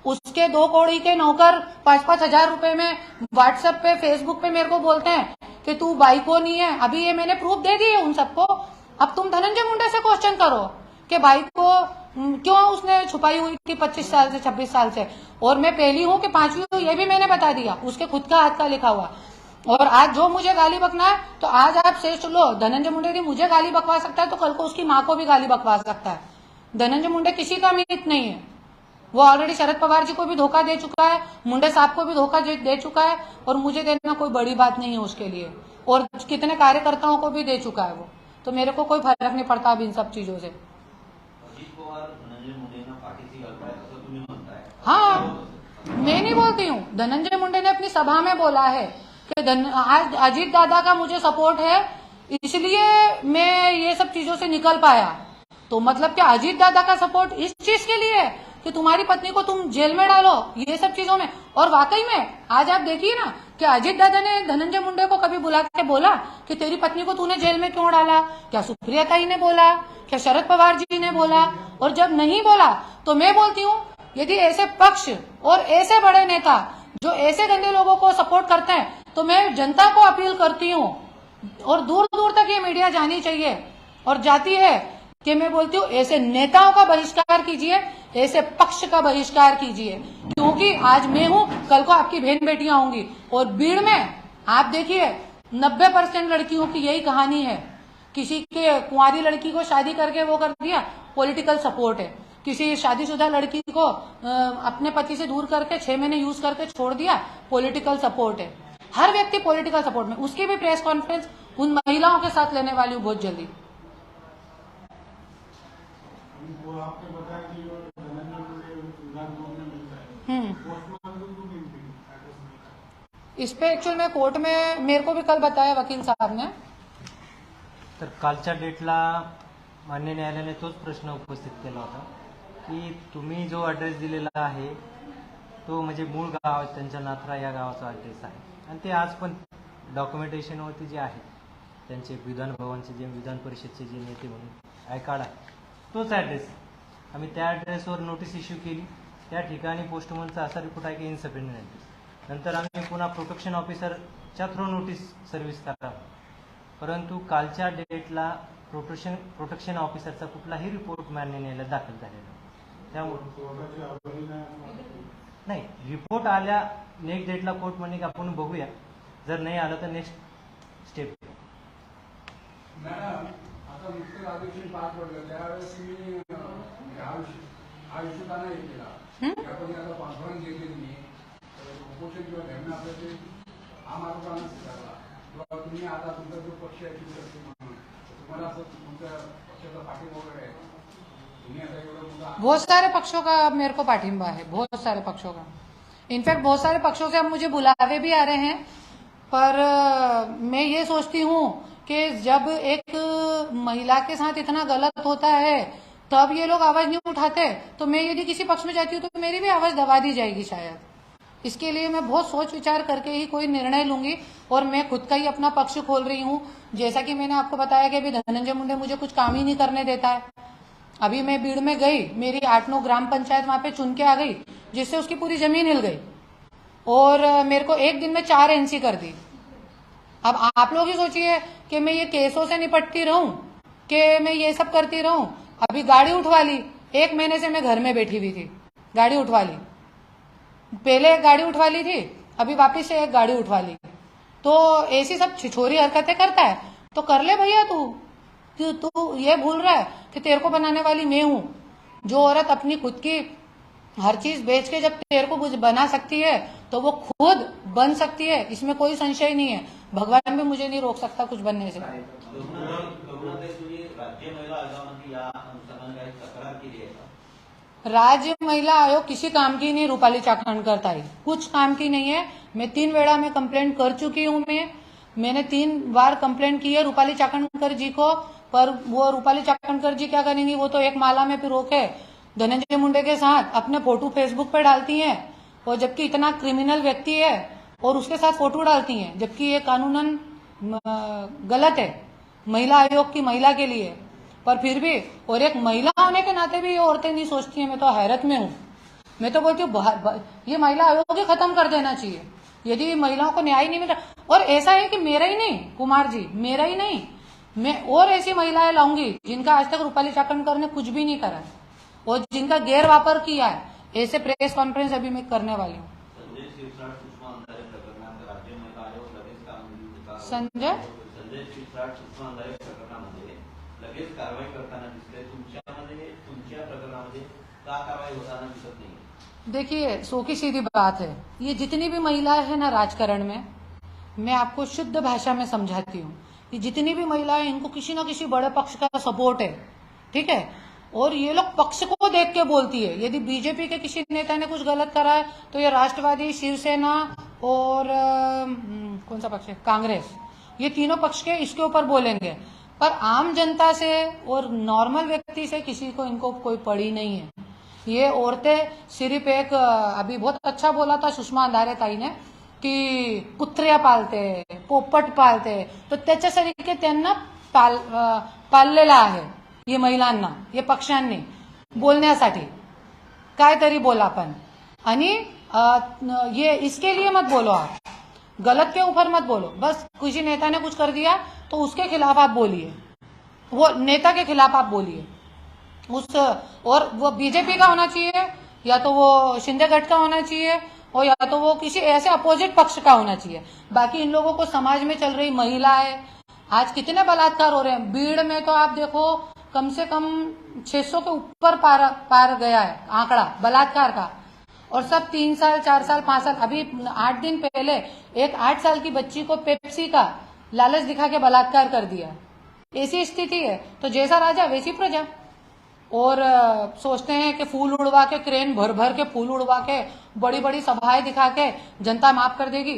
उसके 2 कौड़ी के नौकर 5-5 हजार रुपए में व्हाट्सएप पे फेसबुक पे मेरे को बोलते हैं कि तू बाई को नहीं है। अभी ये मैंने प्रूफ दे दिए उन सबको। अब तुम धनंजय मुंडे से क्वेश्चन करो कि बाई को क्यों उसने छुपाई हुई थी 25 साल से 26 साल से, और मैं पहली हूँ कि 5वीं हूँ, ये भी मैंने बता दिया, उसके खुद का हाथ का लिखा हुआ। और आज जो मुझे गाली बकना है, तो आज आप सोच लो, धनंजय मुंडे यदि मुझे गाली बकवा सकता है तो कल को उसकी माँ को भी गाली बकवा सकता है। धनंजय मुंडे किसी का मित्र नहीं है। वो ऑलरेडी शरद पवार जी को भी धोखा दे चुका है, मुंडे साहब को भी धोखा दे चुका है, और मुझे देना कोई बड़ी बात नहीं है उसके लिए। और कितने कार्यकर्ताओं को भी दे चुका है वो, तो मेरे को कोई फर्क नहीं पड़ता अब इन सब चीजों से। हाँ, मैं नहीं बोलती हूँ, धनंजय मुंडे ने अपनी सभा में बोला है कि आज अजीत दादा का मुझे सपोर्ट है, इसलिए मैं ये सब चीजों से निकल पाया। तो मतलब क्या अजीत दादा का सपोर्ट इस चीज के लिए है कि तुम्हारी पत्नी को तुम जेल में डालो, ये सब चीजों में। और वाकई में आज आप देखिए ना कि अजीत दादा ने धनंजय मुंडे को कभी बुला के बोला कि तेरी पत्नी को तूने जेल में क्यों डाला? क्या सुप्रिया ताई ने बोला? क्या शरद पवार जी ने बोला? और जब नहीं बोला तो मैं बोलती हूँ, यदि ऐसे पक्ष और ऐसे बड़े नेता जो ऐसे गंदे लोगों को सपोर्ट करते हैं, तो मैं जनता को अपील करती हूँ, और दूर दूर तक ये मीडिया जानी चाहिए और जाती है, कि मैं बोलती हूँ ऐसे नेताओं का बहिष्कार कीजिए, ऐसे पक्ष का बहिष्कार कीजिए। क्योंकि आज मैं हूँ, कल को आपकी बहन बेटियां होंगी। और भीड़ में आप देखिए 90% लड़कियों की यही कहानी है। किसी के कुंवारी लड़की को शादी करके वो कर दिया, पॉलिटिकल सपोर्ट है। किसी शादीशुदा लड़की को अपने पति से दूर करके 6 महीने यूज करके छोड़ दिया, पॉलिटिकल सपोर्ट है। हर व्यक्ति पॉलिटिकल सपोर्ट में। उसकी भी प्रेस कॉन्फ्रेंस उन महिलाओं के साथ लेने वाली हूँ बहुत जल्दी। वो आपने बताया कि जो धनंजय मुंडे नागपुर में मिलता है, पोस्टमार्टम तो क्यों नहीं मिली? इस पे एक्चुअल में कोर्ट में मेरे को भी कल बताया वकील साहब ने। तर कालच्या डेटला मान्य न्यायालयाने तोच प्रश्न उपस्थित केला होता की तुम्ही जो ॲड्रेस दिलेला आहे तो म्हणजे मूळ गाव त्यांच्या नाथरा या गावाचा ॲड्रेस आहे, आणि ते आज पण डॉक्युमेंटेशनवरती जे आहे त्यांचे विधान भवनचे जे विधान परिषदचे जे नेते म्हणून आय कार्ड आहे तोच ॲड्रेस. आम्ही त्या ॲड्रेसवर नोटीस इश्यू केली. त्या ठिकाणी पोस्टमनचा असा रिपोर्ट आहे की इनसफिशियंट ॲड्रेस. नंतर आम्ही पुन्हा प्रोटेक्शन ऑफिसरच्या थ्रू नोटीस सर्व्हिस करावं, परंतु कालच्या डेटला प्रोटेक्शन ऑफिसरचा कुठलाही रिपोर्ट मान्य न्यायालयात दाखल झालेला त्यामुळे नाही. रिपोर्ट आल्या नेक्स्ट डेटला कोर्ट म्हणे की आपण बघूया, जर नाही आलं तर नेक्स्ट स्टेप. मॅडम, आता नुकतं आदेश पास पडलं त्यावेळेस मी आयुष्यताना हे केला, आपण आता कॉन्फरन्स घेतली तुम्ही उपोषण किंवा धरणं आपलं ते आम आरोपांना स्वीकारला, किंवा तुम्ही आता तुमचा जो पक्ष आहे तुम्हाला असं तुमच्या पक्षाचा पाठिंबा वगैरे आहे, तुम्ही आता एवढं मोठा बहुत सारे पक्षों का मेरे को पाठिंबा है, बहुत सारे पक्षों का। इनफैक्ट बहुत सारे पक्षों से अब मुझे बुलावे भी आ रहे हैं, पर मैं ये सोचती हूँ कि जब एक महिला के साथ इतना गलत होता है तब ये लोग आवाज नहीं उठाते, तो मैं यदि किसी पक्ष में जाती हूँ तो मेरी भी आवाज दबा दी जाएगी शायद। इसके लिए मैं बहुत सोच विचार करके ही कोई निर्णय लूंगी, और मैं खुद का ही अपना पक्ष खोल रही हूँ। जैसा कि मैंने आपको बताया कि अभी धनंजय मुंडे मुझे कुछ काम ही नहीं करने देता है। अभी मैं भीड़ में गई, मेरी 8-9 ग्राम पंचायत वहां पे चुन के आ गई, जिससे उसकी पूरी जमीन हिल गई, और मेरे को एक दिन में 4 NC कर दी। अब आप लोग ही सोचिए कि मैं ये केसों से निपटती रहूं कि मैं ये सब करती रहूं। अभी गाड़ी उठवा ली, 1 महीने से मैं घर में बैठी हुई थी, गाड़ी उठवा ली। पहले एक गाड़ी उठवा ली थी, अभी वापिस से एक गाड़ी उठवा ली। तो ऐसी सब छिछोरी हरकतें करता है तो कर ले भैया, तू ये भूल रहा है कि तेरे को बनाने वाली मैं हूं। जो औरत अपनी खुद की हर चीज बेच के जब तेरे को कुछ बना सकती है तो वो खुद बन सकती है, इसमें कोई संशय नहीं है। भगवान भी मुझे नहीं रोक सकता कुछ बनने से। राज्य महिला आयोग किसी काम की नहीं, रूपाली चाकणकर ताई कुछ काम की नहीं है। मैं 3 वेळा में कंप्लेंट कर चुकी हूँ। मैंने 3 बार कंप्लेंट की है रूपाली चाकणकर जी को, पर वो रूपाली चाकणकर जी क्या करेंगी, वो तो एक माला में पिरो के धनंजय मुंडे के साथ अपने फोटो फेसबुक पे डालती हैं, और जबकि इतना क्रिमिनल व्यक्ति है और उसके साथ फोटो डालती हैं, जबकि ये कानूनन गलत है महिला आयोग की महिला के लिए। पर फिर भी, और एक महिला होने के नाते भी ये औरतें नहीं सोचती हैं। मैं तो हैरत में हूँ। मैं तो बोलती हूँ ये महिला आयोग ही खत्म कर देना चाहिए यदि महिलाओं को न्याय नहीं मिल रहा। और ऐसा है कि मेरा ही नहीं, कुमार जी, मेरा ही नहीं, मैं और ऐसी महिलाएं लाऊंगी जिनका आज तक रूपाली चाकणकर ने कुछ भी नहीं करा और जिनका गैर वापर किया है। ऐसे प्रेस कॉन्फ्रेंस अभी मैं करने वाली हूँ। संजय शिरसाट सुषमा अंधारे प्रकरणामध्ये लगेच कारवाई करताना दिसते, तुमच्या प्रकरणामध्ये का कारवाई होताना दिसत नाही? देखिए, सो की सीधी बात है, ये जितनी भी महिलाएं हैं ना राजकारण में, मैं आपको शुद्ध भाषा में समझाती हूँ, ये जितनी भी महिलाएं, इनको किसी न किसी बड़े पक्ष का सपोर्ट है, ठीक है, और ये लोग पक्ष को देख के बोलती है। यदि बीजेपी के किसी नेता ने कुछ गलत करा है तो ये राष्ट्रवादी, शिवसेना और कौन सा पक्ष है, कांग्रेस, ये तीनों पक्ष के इसके ऊपर बोलेंगे। पर आम जनता से और नॉर्मल व्यक्ति से किसी को इनको कोई पड़ी नहीं है। ये औरतें सिर्फ एक, अभी बहुत अच्छा बोला था सुषमा अंधारे ताई ने की कुत्र्या पालते, पोपट पालते, तर त्याच्यासारखे त्यांना पाळलेला आहे ये महिलांना, ये पक्षांनी बोलण्यासाठी काहीतरी बोला पण। आणि ये इसके लिए मत बोलो, आप गलत के ऊपर मत बोलो। बस किसी नेता ने कुछ कर दिया तो उसके खिलाफ आप बोलिए, वो नेता के खिलाफ आप बोलिए उस, और वो बीजेपी का होना चाहिए या तो वो शिंदे गठ का होना चाहिए और या तो वो किसी ऐसे अपोजिट पक्ष का होना चाहिए। बाकी इन लोगों को समाज में चल रही महिलाएं, आज कितने बलात्कार हो रहे हैं। भीड़ में तो आप देखो कम से कम 600 के ऊपर पार गया है आंकड़ा बलात्कार का, और सब 3 साल 4 साल 5 साल। अभी 8 दिन पहले एक 8 साल की बच्ची को पेप्सी का लालच दिखा के बलात्कार कर दिया। ऐसी स्थिति है। तो जैसा राजा वैसी प्रजा। और सोचते हैं कि फूल उड़वा के, क्रेन भर भर के फूल उड़वा के, बड़ी बड़ी सभाएं दिखा के जनता माफ कर देगी।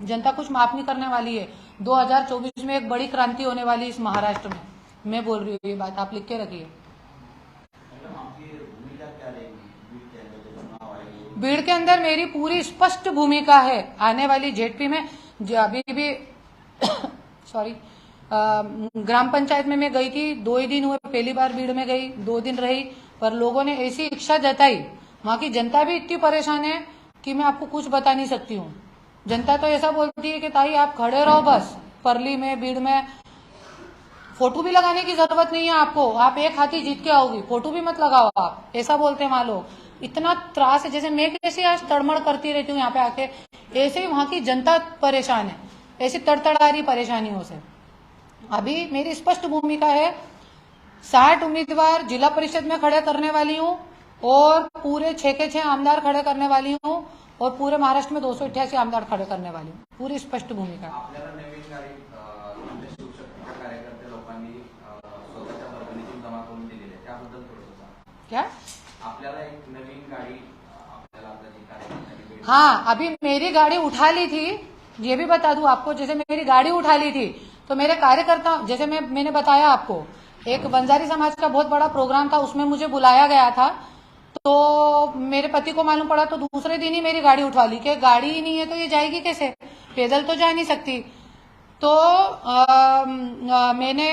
जनता कुछ माफ नहीं करने वाली है। 2024 में एक बड़ी क्रांति होने वाली है इस महाराष्ट्र में। मैं बोल रही हूँ ये बात, आप लिख के रखिए। भीड़ के अंदर मेरी पूरी स्पष्ट भूमिका है। आने वाली जेडपी में अभी भी सॉरी ग्राम पंचायत में मैं गई थी, 2 ही दिन हुए, पहली बार भीड़ में गई, 2 दिन रही, पर लोगों ने ऐसी इच्छा जताई। वहां की जनता भी इतनी परेशान है कि मैं आपको कुछ बता नहीं सकती हूँ। जनता तो ऐसा बोलती है कि ताई आप खड़े रहो बस, परली में भीड़ में फोटो भी लगाने की जरूरत नहीं है आपको, आप एक हाथी जीत के आओगी, फोटो भी मत लगाओ आप, ऐसा बोलते हैं वहां लोग। इतना त्रास है, जैसे मैं कैसे आज तड़मड़ करती रहती हूँ यहाँ पे आके, ऐसे ही वहां की जनता परेशान है, ऐसी तड़तड़ा रही परेशानियों से। अभी मेरी स्पष्ट भूमिका है, 60 उम्मीदवार जिला परिषद में खड़े करने वाली हूँ और पूरे 6 के 6 आमदार खड़े करने वाली हूँ और पूरे महाराष्ट्र में 288 आमदार खड़े करने वाली हूँ। पूरी स्पष्ट भूमिका। आपल्याला नवीन गाडी शिवशक्तीच्या कार्यकर्ते लोकांनी स्वतःच्या वर्गणीतून जमा करून दिलेली आहे, त्याबद्दल थोडंसं सांगा। क्या आपल्याला एक नवीन गाडी आपल्याला आपल्या जी कार्यकर्त्यांनी, हाँ, अभी मेरी गाड़ी उठा ली थी, ये भी बता दूं आपको। जैसे मेरी गाड़ी उठा ली थी तो मेरे कार्यकर्ता, जैसे मैंने बताया आपको, एक बंजारी समाज का बहुत बड़ा प्रोग्राम था, उसमें मुझे बुलाया गया था। तो मेरे पति को मालूम पड़ा तो दूसरे दिन ही मेरी गाड़ी उठवा ली कि गाड़ी ही नहीं है तो ये जाएगी कैसे, पैदल तो जा नहीं सकती। तो मैंने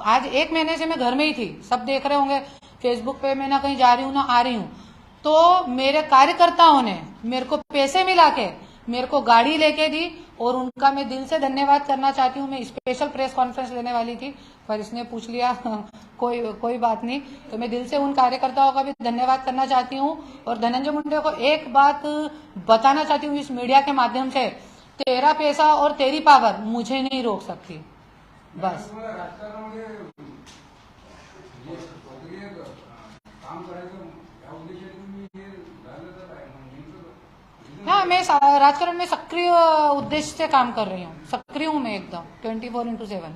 आज 1 महीने से मैं घर में ही थी, सब देख रहे होंगे फेसबुक पे, मैं ना कहीं जा रही हूँ ना आ रही हूँ। तो मेरे कार्यकर्ताओं ने मेरे को पैसे मिला के मेरे को गाड़ी लेके दी और उनका मैं दिल से धन्यवाद करना चाहती हूँ। मैं स्पेशल प्रेस कॉन्फ्रेंस लेने वाली थी पर इसने पूछ लिया कोई बात नहीं। तो मैं दिल से उन कार्यकर्ताओं का भी धन्यवाद करना चाहती हूँ और धनंजय मुंडे को एक बात बताना चाहती हूँ इस मीडिया के माध्यम से, तेरा पैसा और तेरी पावर मुझे नहीं रोक सकती, बस। हाँ, मैं राजकारण में सक्रिय उद्देश्य से काम कर रही हूँ, सक्रिय हूँ मैं एकदम 24/7।